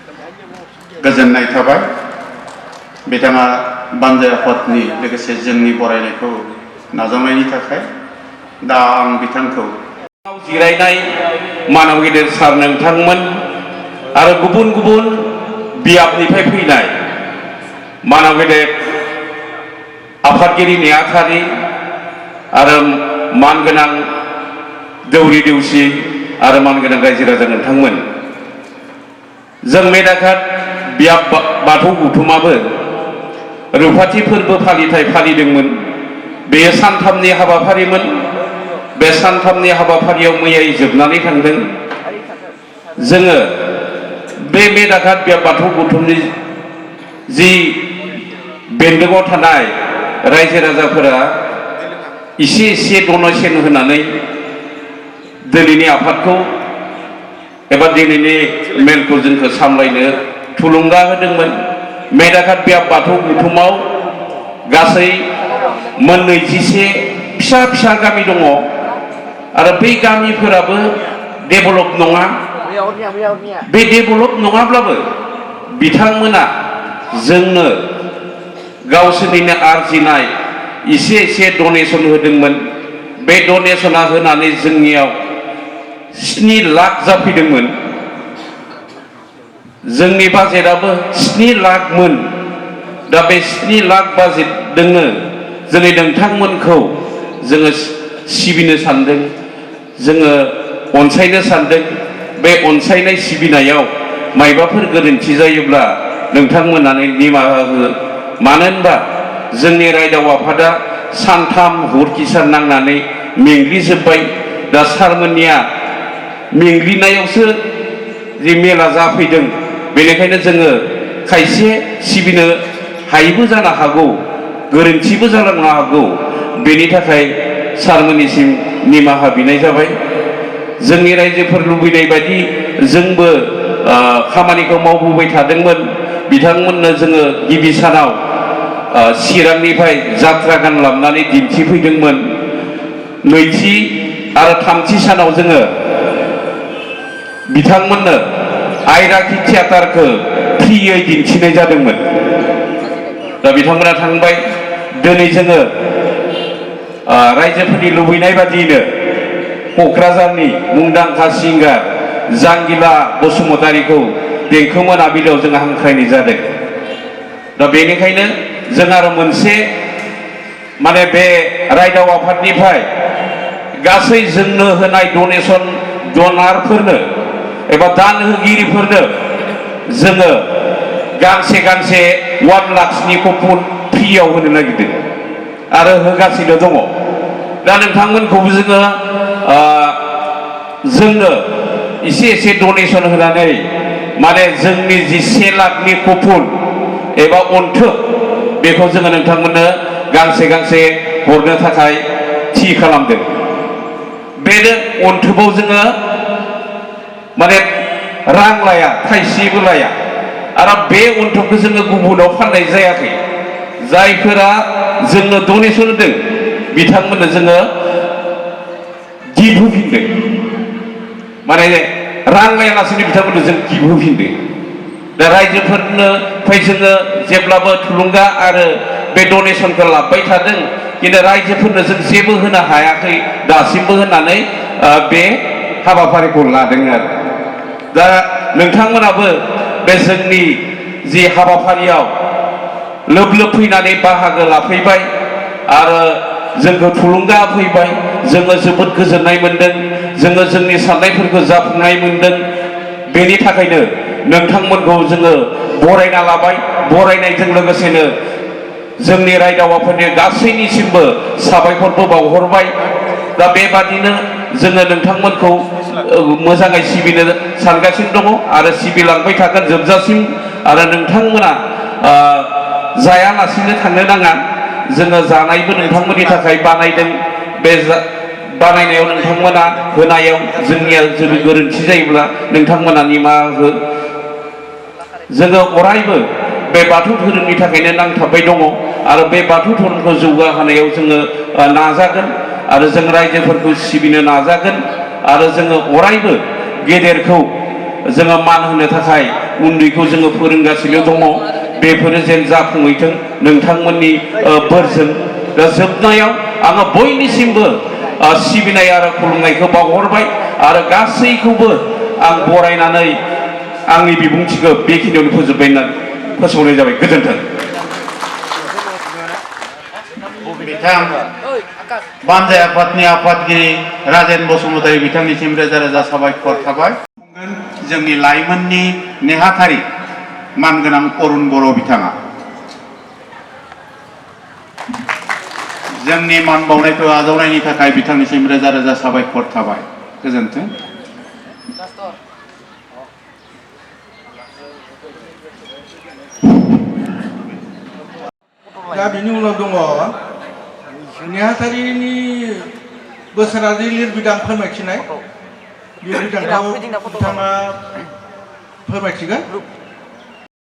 गोजोननाय थाबाय बिथाङा बानजाय आफादनि लोगोसे जोंनि बरायनायखौ नाजावनायनि थाखाय दा आं बिथांखौ जिरायनाय मानव गेदेर सार नोंथांमोन आरो गुबुन गुबुन बियाबनिफ्राय फैनाय मानव गेदेर आफादगिरि नेहाथारि आरो मानगोनां दौरि देउसि आरो मानगोनां रायजो राजा नोंथांमोन जों मेदाघाट बियाब बाथौ गौथुमाबो रुफाथि फोरबो फालिथाय फालिदोंमोन बेयो सानथामनि हाबाफारिमोन बे सानथामनि हाबाफारियाव मैयायै जोबनानै थांदों जोङो बे मेदाघाट बियाब बाथौ गौथुमनि जि बेन्दोंआव थानाय रायजो राजाफोरा एसे डनेसन होनानै दिनैनि आफादखौ एबा दिनैनि मेलखौ जोंखौ सामलायनो थुलुंगा होदोंमोन मेदाघाट बियाब बाथौ गौथुमाव गासै मोन 21 फिसा फिसा गामि दङ आरो बै गामिफोराबो डेभेलप नङा बे डेभेलप नङाब्लाबो बिथांमोना जोंनो गावसोरनिनो आरजिनाय एसे डनेसन होदोंमोन बे डनेसना होनानै जोंनियाव 7 लाख जाफैदोंमोन जोंनि बाजेटआबो 7 लाखमोन दा बे 7 लाख बाजेट दोङो जोंनि नोंथांमोनखौ जोङो सिबिनो सानदों जोङो अनसायनो सानदों बे अनसायनाय सिबिनायाव मायबाफोर गोरोन्थि जायोब्ला नोंथांमोनानो निमाहा हो मानो होनबा जोंनि रायदाव आफादा सानथाम हर किसान नांनानै मेंग्लिजोब्बाय दा सारमोननिया मेंग्लिनायावसो जि मेला जाफैदों बेनिखायनो जोङो खायसे सिबिनो हायैबो जानो हागौ गोरोन्थिबो जालांनो हागौ बेनि थाखाय सारमोननिसिम निमाहा बिनाय जाबाय जोंनि रायजोफोर लुबैनाय बायदि जोंबो खामानिखौ मावबोबाय थादोंमोन बिथांमोननो जोङो गिबि सानाव चिरांनिफ्राय जात्रा गान लाबोनानै दिन्थिफैदोंमोन नैथि आरो थामथि सानाव जोङो बिथांमोननो आयराखि थियाटारखौ फ्रियै दिन्थिनाय जादोंमोन दा बिथांमोना थांबाय दिनै जोङो रायजोफोरनि लुबैनाय बादियैनो क'क्राझारनि मुंदांखा सिंगार जांगिला बसुमतारीखौ देंखो मोनाबिलियाव जों हांख्रायनाय जादों दा बेनिखायनो जों आरो मोनसे माने बे रायदाव आफादनिफ्राय गासै जोंनो होनाय डनेसन डनारफोरनो एबा दान होगिरिफोरनो जोङो गांसे 1 लाखनि कुपन फ्रियाव होनो नागिरदों आरो होगासिनो दङ दा नोंथांमोनखौबो जोंनो एसे डनेसन होनानै माने जोंनि जि 1 लाखनि कुपन एबा अनथोब बेखौ जोङो नोंथांमोननो गांसे हरनो थाखाय थि खालामदों बे अनथोबाव जोङो माने रां लाया थाइसेबो लाया आरो बे अनथोबखौ जोङो गुबुनाव फाननाय जायाखै जायफोरा जोंनो डनेसन होदों बिथांमोननो जोङो गिफ्ट होफिनदों माने रां लायालासेनो बिथांमोननो जों गिफ्ट होफिनदों दा रायजोफोरनो जोङो जेब्लाबो थुलुंगा आरो बे डनेसनखौ लाबोबाय थादों खिन्थु रायजोफोरनो जों जेबो होनो हायाखै दासिमबो होननानै बे हाबाफारिखौ लादों आरो दा नोंथांमोनाबो बे जोंनि जि हाबाफारियाव लोब फैनानै बाहागो लाफैबाय आरो जोंखौ थुलुंगा होफैबाय जोङो जोबोद गोजोननाय मोनदों जोङो जोंनि साननायफोरखौ जाफुंनाय मोनदों बेनि थाखायनो नोंथांमोनखौ जोङो बरायना लाबाय बरायनायजों लोगोसेनो जोंनि रायदावाफोरनि गासैनिसिमबो साबायखरबो बावहरबाय दा बेबादिनो जोङो नोंथांमोनखौ मोजाङै सिबिनो सानगासिनो दङ आरो सिबिलांबाय थागोन जोबजासिम आरो नोंथांमोना जायालासिनो थांनो नाङा जोङो जानायबो नोंथांमोननि थाखाय बानायदों बे बानायनायाव नोंथांमोना होनायाव जोंनिया जुदि गोरोन्थि जायोब्ला नोंथांमोना निमाहा हो जोङो अरायबो बे बाथौ धोरोमनि थाखायनो नांथाबबाय दङ आरो बे बाथौ धोरोमखौ जौगाहोनायाव जोङो नाजागोन आरो जों रायजोफोरखौ सिबिनो नाजागोन आरो जोङो अरायबो गेदेरखौ जोङो मान होनो थाखाय उन्दैखौ जोङो फोरोंगासिनो दङ बेफोरो जेन जाफुंहैथों नोंथांमोननि बोरजों दा जोबनायाव आङो बयनिसिमबो सिबिनाय आरो खुलुमनायखौ बावहरबाय आरो गासैखौबो आं बरायनानै आंनि बिबुंथिखौ बेखिनियावनो फोजोबबाय होननानै फोसावनाय जाबाय गोजोन्थों बिथां बानजाय आफादनि आफादगिरि राजेन बसुमतारी बिथांनिसिम रोजा रोजा साबायखर थाबाय जोंनि लाइमोननि नेहाथारि मानगोनां अरुण बर' बिथाङा जोंनि मान बावनायखौ आजावनायनि थाखाय बिथांनिसिम रोजा रोजा साबायखर थाबाय गोजोन्थों दा बिनि उनाव दङ नेहाथारिनि बोसोरारि लिरबिदां फोरमायथिनाय लिरबिदांखौ बिथाङा फोरमायथिगोन